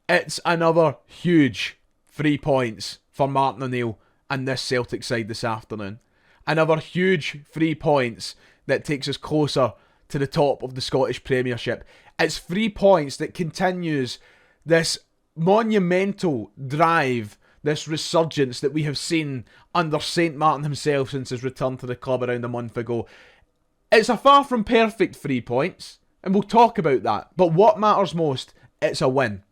It's another huge 3 points for Martin O'Neill and this Celtic side this afternoon. Another huge 3 points that takes us closer to the top of the Scottish Premiership. It's 3 points that continues this monumental drive, this resurgence that we have seen under St. Martin himself since his return to the club around a month ago. It's a far from perfect 3 points, and we'll talk about that. But what matters most, it's a win.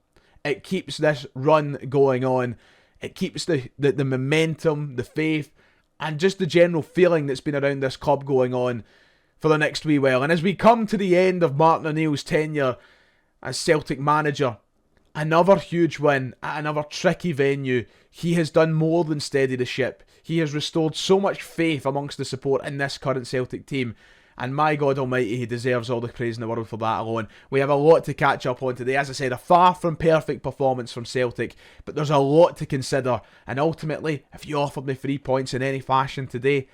It keeps this run going on. It keeps the momentum, the faith, and just the general feeling that's been around this club going on for the next wee while. And as we come to the end of Martin O'Neill's tenure as Celtic manager, another huge win at another tricky venue. He has done more than steady the ship. He has restored so much faith amongst the support in this current Celtic team. And my God almighty, he deserves all the praise in the world for that alone. We have a lot to catch up on today. As I said, a far from perfect performance from Celtic, but there's a lot to consider. And ultimately, if you offered me 3 points in any fashion today,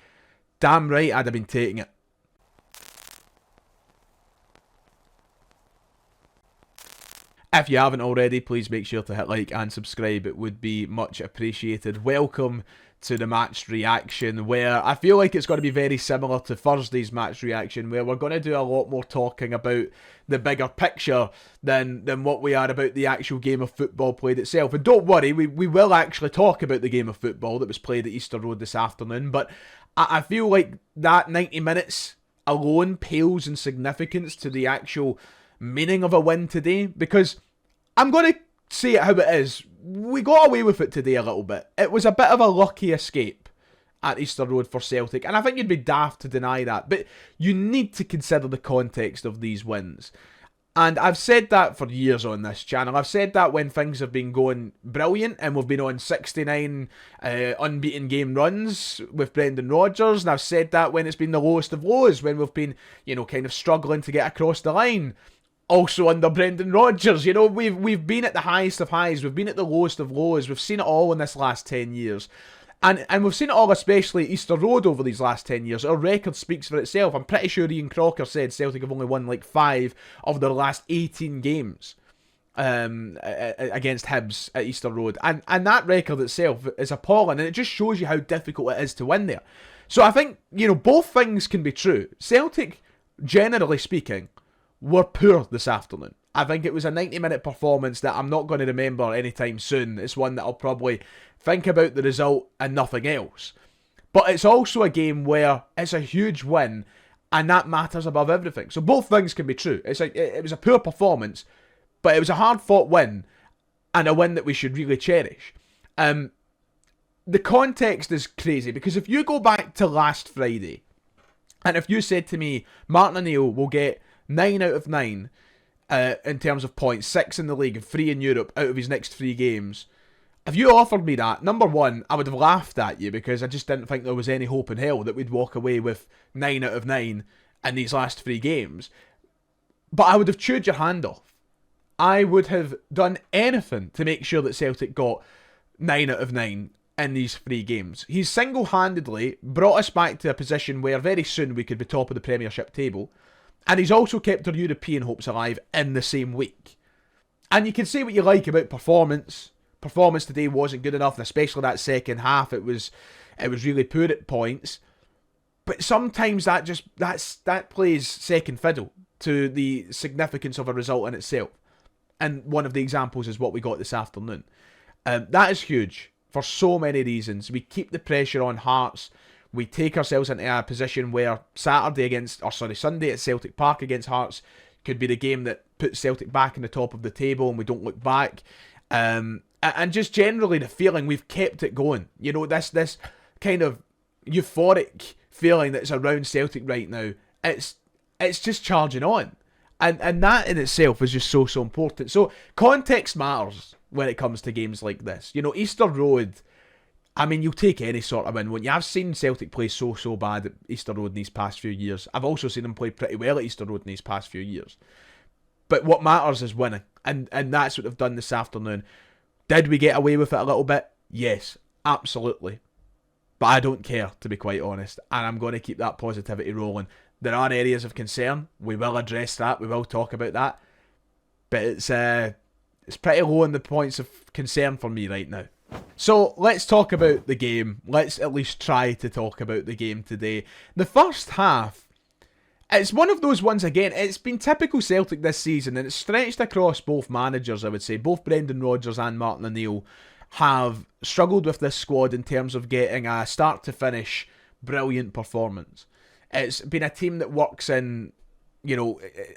damn right I'd have been taking it. If you haven't already, please make sure to hit like and subscribe. It would be much appreciated. Welcome to the match reaction, where I feel like it's going to be very similar to Thursday's match reaction, where we're going to do a lot more talking about the bigger picture than what we are about the actual game of football played itself. And don't worry, we will actually talk about the game of football that was played at Easter Road this afternoon, but I feel like that 90 minutes alone pales in significance to the actual meaning of a win today, because I'm going to say it how it is. We got away with it today a little bit. It was a bit of a lucky escape at Easter Road for Celtic, and I think you'd be daft to deny that, but you need to consider the context of these wins. And I've said that for years on this channel. I've said that when things have been going brilliant and we've been on 69 unbeaten game runs with Brendan Rodgers, and I've said that when it's been the lowest of lows, when we've been, kind of struggling to get across the line. Also under Brendan Rodgers, we've been at the highest of highs, we've been at the lowest of lows, we've seen it all in this last 10 years. And we've seen it all especially at Easter Road over these last 10 years. Our record speaks for itself. I'm pretty sure Ian Crocker said Celtic have only won like 5 of their last 18 games against Hibs at Easter Road. And that record itself is appalling, and it just shows you how difficult it is to win there. So I think, both things can be true. Celtic, generally speaking, were poor this afternoon. I think it was a 90-minute performance that I'm not going to remember anytime soon. It's one that I'll probably think about the result and nothing else. But it's also a game where it's a huge win, and that matters above everything. So both things can be true. It was a poor performance, but it was a hard-fought win, and a win that we should really cherish. The context is crazy, because if you go back to last Friday, and if you said to me, Martin O'Neill will get 9 out of 9 in terms of points, 6 in the league and 3 in Europe out of his next 3 games. If you offered me that, number one, I would have laughed at you, because I just didn't think there was any hope in hell that we'd walk away with 9 out of 9 in these last 3 games. But I would have chewed your hand off. I would have done anything to make sure that Celtic got 9 out of 9 in these 3 games. He's single-handedly brought us back to a position where very soon we could be top of the Premiership table. And he's also kept our European hopes alive in the same week. And you can say what you like about performance. Performance today wasn't good enough, and especially that second half, it was really poor at points. But sometimes that plays second fiddle to the significance of a result in itself. And one of the examples is what we got this afternoon. That is huge for so many reasons. We keep the pressure on Hearts. We take ourselves into a position where Sunday at Celtic Park against Hearts could be the game that puts Celtic back in the top of the table, and we don't look back. And just generally the feeling we've kept it going. This kind of euphoric feeling that's around Celtic right now. It's just charging on. And that in itself is just so important. So context matters when it comes to games like this. Easter Road, I mean, you'll take any sort of win, won't you? I've seen Celtic play so bad at Easter Road in these past few years. I've also seen them play pretty well at Easter Road in these past few years. But what matters is winning, and that's what they've done this afternoon. Did we get away with it a little bit? Yes, absolutely. But I don't care, to be quite honest, and I'm going to keep that positivity rolling. There are areas of concern. We will address that. We will talk about that. But It's pretty low on the points of concern for me right now. So let's talk about the game. Let's at least try to talk about the game today. The first half, it's one of those ones again, it's been typical Celtic this season, and it's stretched across both managers, I would say. Both Brendan Rodgers and Martin O'Neill have struggled with this squad in terms of getting a start-to-finish brilliant performance. It's been a team that works in,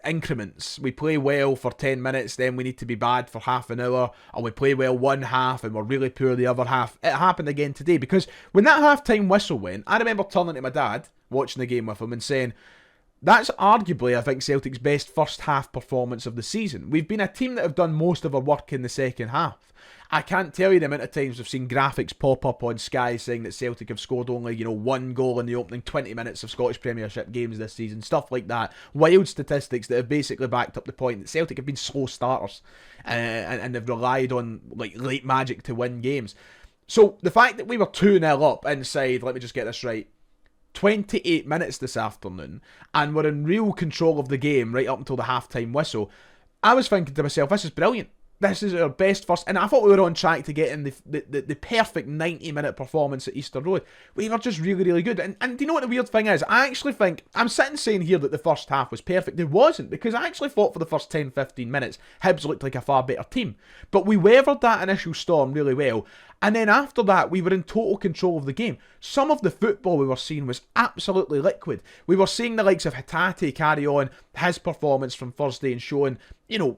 increments. We play well for 10 minutes, then we need to be bad for half an hour, or we play well one half and we're really poor the other half. It happened again today, because when that half-time whistle went, I remember turning to my dad, watching the game with him, and saying, that's arguably, I think, Celtic's best first half performance of the season. We've been a team that have done most of our work in the second half. I can't tell you the amount of times I've seen graphics pop up on Sky saying that Celtic have scored only, one goal in the opening 20 minutes of Scottish Premiership games this season. Stuff like that. Wild statistics that have basically backed up the point that Celtic have been slow starters and they've relied on late magic to win games. So the fact that we were 2-0 up inside, let me just get this right, 28 minutes this afternoon, and we're in real control of the game right up until the half-time whistle, I was thinking to myself, this is brilliant. This is our best first, and I thought we were on track to get in the perfect 90-minute performance at Easter Road. We were just really, really good. And do you know what the weird thing is? I actually think, I'm sitting saying here that the first half was perfect. It wasn't, because I actually thought for the first 10-15 minutes, Hibs looked like a far better team. But we weathered that initial storm really well. And then after that, we were in total control of the game. Some of the football we were seeing was absolutely liquid. We were seeing the likes of Hatate carry on his performance from Thursday and showing,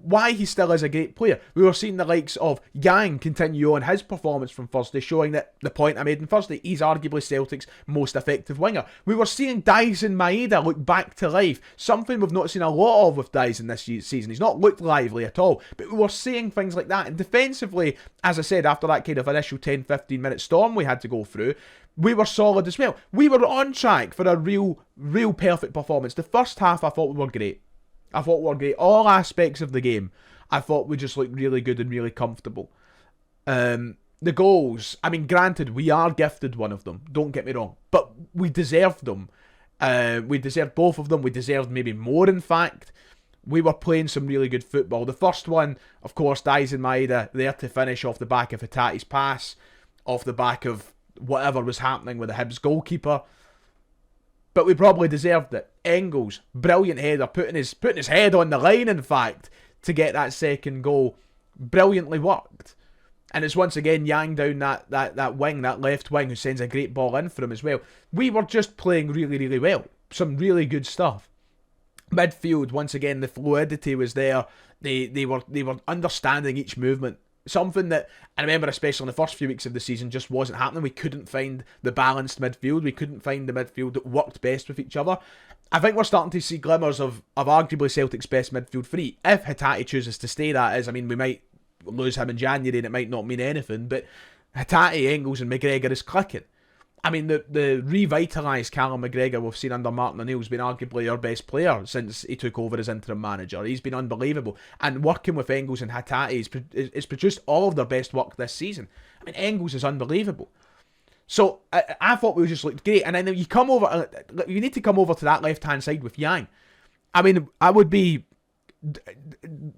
why he still is a great player. We were seeing the likes of Yang continue on his performance from Thursday, showing that the point I made on Thursday, he's arguably Celtic's most effective winger. We were seeing Dyson Maeda look back to life, something we've not seen a lot of with Dyson this season. He's not looked lively at all, but we were seeing things like that. And defensively, as I said, after that kind of initial 10-15 minute storm we had to go through, we were solid as well. We were on track for a real perfect performance. The first half, I thought we were great. All aspects of the game, I thought we just looked really good and really comfortable. The goals, granted, we are gifted one of them, don't get me wrong, but we deserved them. We deserved both of them. We deserved maybe more, in fact. We were playing some really good football. The first one, of course, Dyson Maeda there to finish off the back of Hatate's pass, off the back of whatever was happening with the Hibs goalkeeper. But we probably deserved it. Engels, brilliant header, putting his head on the line, in fact, to get that second goal. Brilliantly worked. And it's once again Yang down that wing, that left wing, who sends a great ball in for him as well. We were just playing really, really well. Some really good stuff. Midfield, once again, the fluidity was there. They were understanding each movement. Something that I remember, especially in the first few weeks of the season, just wasn't happening. We couldn't find the balanced midfield. We couldn't find the midfield that worked best with each other. I think we're starting to see glimmers of arguably Celtic's best midfield three. If Hatate chooses to stay, that is. We might lose him in January and it might not mean anything, but Hatate, Engels and McGregor is clicking. The revitalised Callum McGregor we've seen under Martin O'Neill has been arguably our best player since he took over as interim manager. He's been unbelievable. And working with Engels and Hatate has produced all of their best work this season. Engels is unbelievable. So I thought we just looked great. And then you need to come over to that left-hand side with Yang. I would be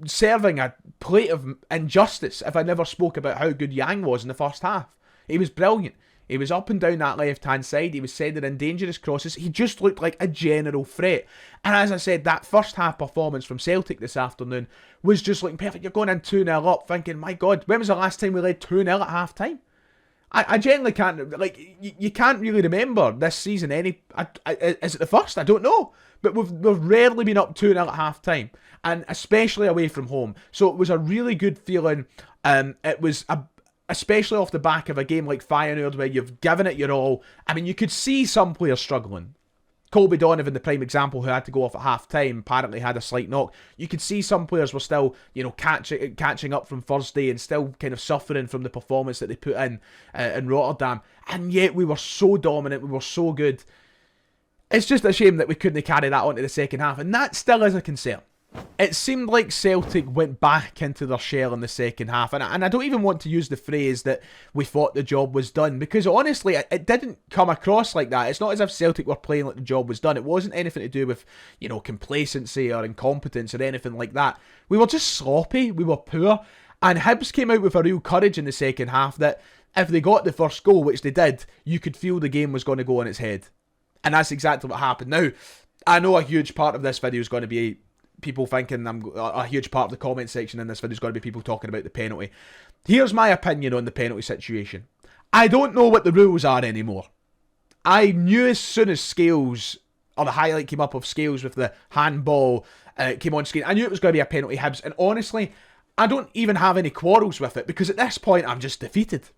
serving a plate of injustice if I never spoke about how good Yang was in the first half. He was brilliant. He was up and down that left-hand side. He was sending in dangerous crosses. He just looked like a general threat. And as I said, that first half performance from Celtic this afternoon was just looking perfect. You're going in 2-0 up thinking, my God, when was the last time we led 2-0 at half-time? I generally can't, you can't really remember this season is it the first? I don't know. But we've rarely been up 2-0 at half-time. And especially away from home. So it was a really good feeling. It was especially off the back of a game like Feyenoord where you've given it your all. You could see some players struggling. Colby Donovan, the prime example, who had to go off at half-time, apparently had a slight knock. You could see some players were still, catching up from Thursday and still kind of suffering from the performance that they put in Rotterdam. And yet we were so dominant, we were so good. It's just a shame that we couldn't carry that on to the second half, and that still is a concern. It seemed like Celtic went back into their shell in the second half, and I don't even want to use the phrase that we thought the job was done, because honestly, it didn't come across like that. It's not as if Celtic were playing like the job was done. It wasn't anything to do with, complacency or incompetence or anything like that. We were just sloppy, we were poor, And Hibs came out with a real courage in the second half that if they got the first goal, which they did, you could feel the game was going to go on its head. And that's exactly what happened. Now, I know a huge part of this video is going to be people thinking, a huge part of the comment section in this video is going to be people talking about the penalty. Here's my opinion on the penalty situation. I don't know what the rules are anymore. I knew as soon as Scales, or the highlight came up of Scales with the handball came on screen, I knew it was going to be a penalty Hibs. And honestly, I don't even have any quarrels with it, because at this point I'm just defeated.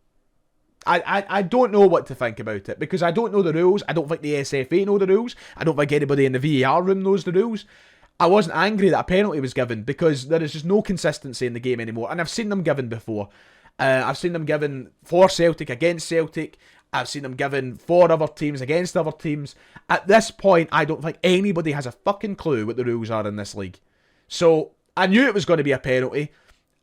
I don't know what to think about it, because I don't know the rules. I don't think the SFA know the rules. I don't think anybody in the VAR room knows the rules. I wasn't angry that a penalty was given, because there is just no consistency in the game anymore. And I've seen them given before. I've seen them given for Celtic against Celtic. I've seen them given for other teams against other teams. At this point, I don't think anybody has a fucking clue what the rules are in this league. So I knew it was going to be a penalty.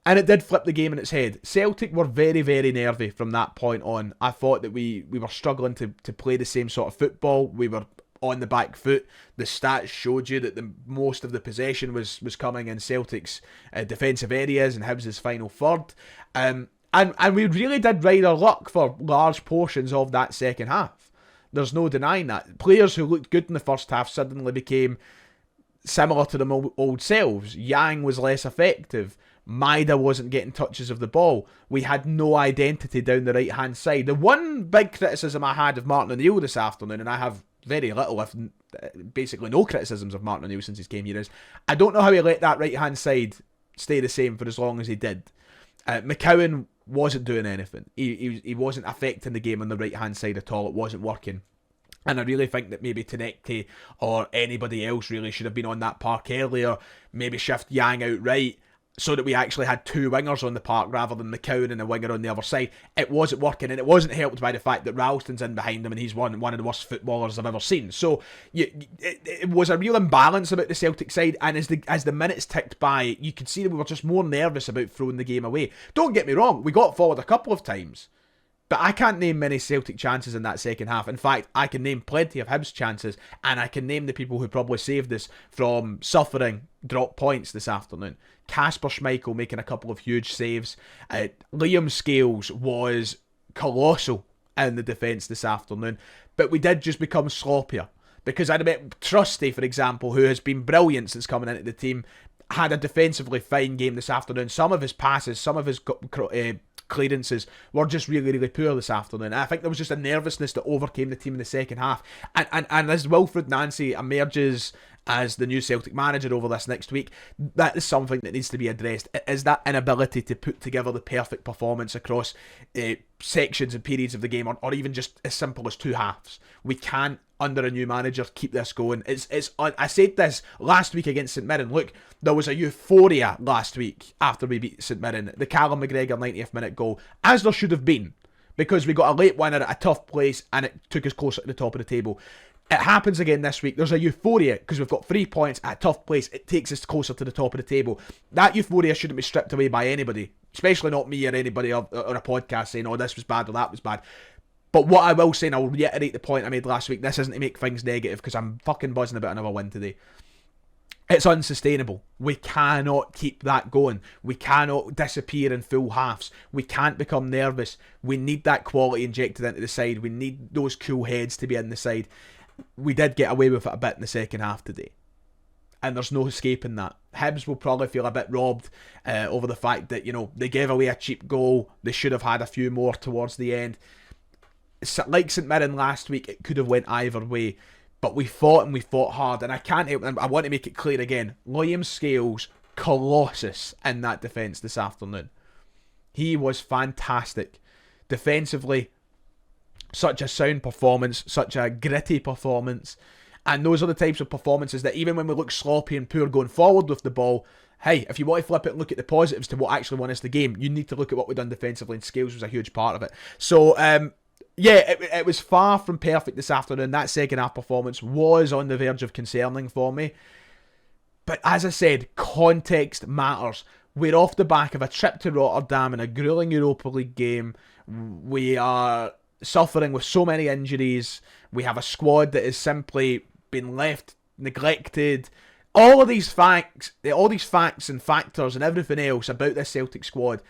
And it did flip the game in its head. Celtic were very, very nervy from that point on. I thought that we were struggling to play the same sort of football. We were on the back foot. The stats showed you that most of the possession was coming in Celtic's defensive areas and Hibs' final third. And we really did ride our luck for large portions of that second half. There's no denying that. Players who looked good in the first half suddenly became similar to them old selves. Yang was less effective. Maida wasn't getting touches of the ball. We had no identity down the right-hand side. The one big criticism I had of Martin O'Neill this afternoon, and I have very little, if basically no criticisms of Martin O'Neill since he came here, is I don't know how he let that right-hand side stay the same for as long as he did. McCowan wasn't doing anything. He wasn't affecting the game on the right-hand side at all. It wasn't working. And I really think that maybe Tenekte or anybody else really should have been on that park earlier. Maybe shift Yang out right, so that we actually had two wingers on the park rather than McCowan and a winger on the other side. It wasn't working, and it wasn't helped by the fact that Ralston's in behind him and he's one of the worst footballers I've ever seen. So it was a real imbalance about the Celtic side, and as the minutes ticked by, you could see that we were just more nervous about throwing the game away. Don't get me wrong, we got forward a couple of times, but I can't name many Celtic chances in that second half. In fact, I can name plenty of Hibs chances, and I can name the people who probably saved us from suffering drop points this afternoon. Kasper Schmeichel making a couple of huge saves. Liam Scales was colossal in the defence this afternoon, but we did just become sloppier. Because I admit, Trusty, for example, who has been brilliant since coming into the team, had a defensively fine game this afternoon. Some of his passes, some of his clearances were just really, really poor this afternoon. And I think there was just a nervousness that overcame the team in the second half. And as Wilfred Nancy emerges as the new Celtic manager over this next week, that is something that needs to be addressed. It is that inability to put together the perfect performance across sections and periods of the game, or even just as simple as two halves. We can't, under a new manager, keep this going. I said this last week against St Mirren. Look, there was a euphoria last week after we beat St Mirren. The Callum McGregor 90th minute goal, as there should have been, because we got a late winner at a tough place and it took us closer to the top of the table. It happens again this week. There's a euphoria because we've got 3 points at a tough place. It takes us closer to the top of the table. That euphoria shouldn't be stripped away by anybody, especially not me or anybody on a podcast saying, oh, this was bad or that was bad. But what I will say, and I'll reiterate the point I made last week, this isn't to make things negative because I'm fucking buzzing about another win today. It's unsustainable. We cannot keep that going. We cannot disappear in full halves. We can't become nervous. We need that quality injected into the side. We need those cool heads to be in the side. We did get away with it a bit in the second half today. And there's no escaping that. Hibs will probably feel a bit robbed over the fact that, they gave away a cheap goal. They should have had a few more towards the end. Like St Mirren last week, it could have went either way. But we fought and we fought hard. And I can't help, I want to make it clear again, Liam Scales, colossus in that defence this afternoon. He was fantastic. Defensively, such a sound performance, such a gritty performance. And those are the types of performances that even when we look sloppy and poor going forward with the ball, hey, if you want to flip it and look at the positives to what actually won us the game, you need to look at what we've done defensively, and Scales was a huge part of it. So, it was far from perfect this afternoon. That second half performance was on the verge of concerning for me. But as I said, context matters. We're off the back of a trip to Rotterdam in a gruelling Europa League game. We are suffering with so many injuries. We have a squad that has simply been left neglected, all these facts and factors and everything else about this Celtic squad,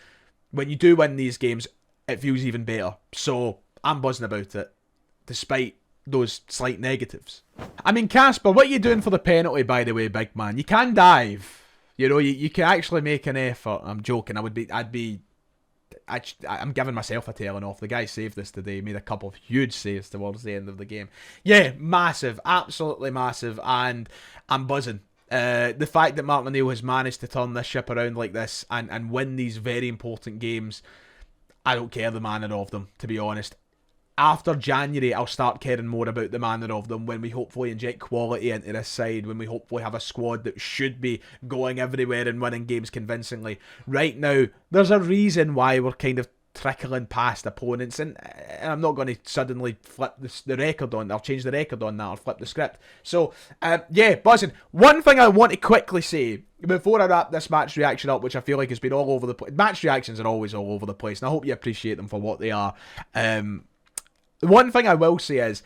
when you do win these games, it feels even better. So I'm buzzing about it, despite those slight negatives. I mean, Casper, what are you doing for the penalty, by the way, big man? You can dive. You know, you can actually make an effort. I'm joking. I'm giving myself a telling off. The guy saved this today, made a couple of huge saves towards the end of the game. Yeah, massive, absolutely massive, and I'm buzzing. The fact that Martin O'Neill has managed to turn this ship around like this and win these very important games, I don't care the manner of them, to be honest. After January, I'll start caring more about the manner of them when we hopefully inject quality into this side, when we hopefully have a squad that should be going everywhere and winning games convincingly. Right now, there's a reason why we're kind of trickling past opponents, and I'm not going to suddenly flip the record on. I'll change the record on that, or flip the script. So, yeah, buzzing. One thing I want to quickly say before I wrap this match reaction up, which I feel like has been all over the place. Match reactions are always all over the place, and I hope you appreciate them for what they are. One thing I will say is,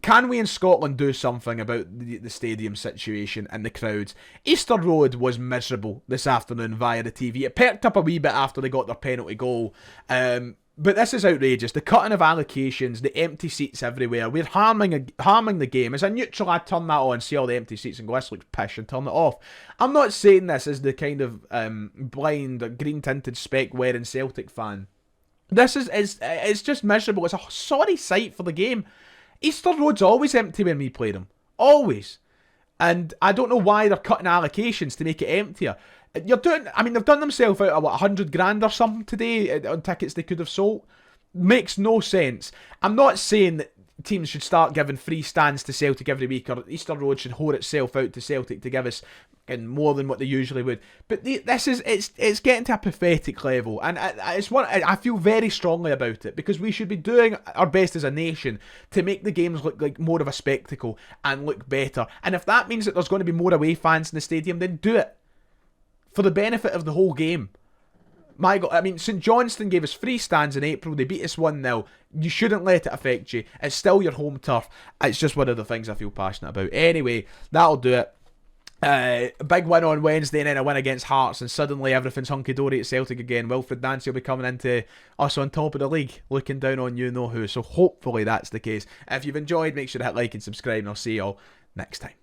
can we in Scotland do something about the stadium situation and the crowds? Easter Road was miserable this afternoon via the TV. It perked up a wee bit after they got their penalty goal. But this is outrageous. The cutting of allocations, the empty seats everywhere. We're harming the game. As a neutral, I turn that on, see all the empty seats and go, this looks pish, and turn it off. I'm not saying this as the kind of blind, green-tinted, spec-wearing Celtic fan. This is it's just miserable. It's a sorry sight for the game. Easter Road's always empty when we play them. Always. And I don't know why they're cutting allocations to make it emptier. They've done themselves out of, 100 grand or something today on tickets they could have sold. Makes no sense. I'm not saying that teams should start giving free stands to Celtic every week, or Easter Road should whore itself out to Celtic to give us more than what they usually would. But it's getting to a pathetic level, and I feel very strongly about it, because we should be doing our best as a nation to make the games look like more of a spectacle and look better. And if that means that there's going to be more away fans in the stadium, then do it for the benefit of the whole game. My God, I mean, St Johnstone gave us free stands in April. They beat us 1-0. You shouldn't let it affect you. It's still your home turf. It's just one of the things I feel passionate about. Anyway, that'll do it. A big win on Wednesday, and then a win against Hearts, and suddenly everything's hunky-dory at Celtic again. Wilfred Nancy will be coming into us on top of the league, looking down on you know who. So hopefully that's the case. If you've enjoyed, make sure to hit like and subscribe, and I'll see you all next time.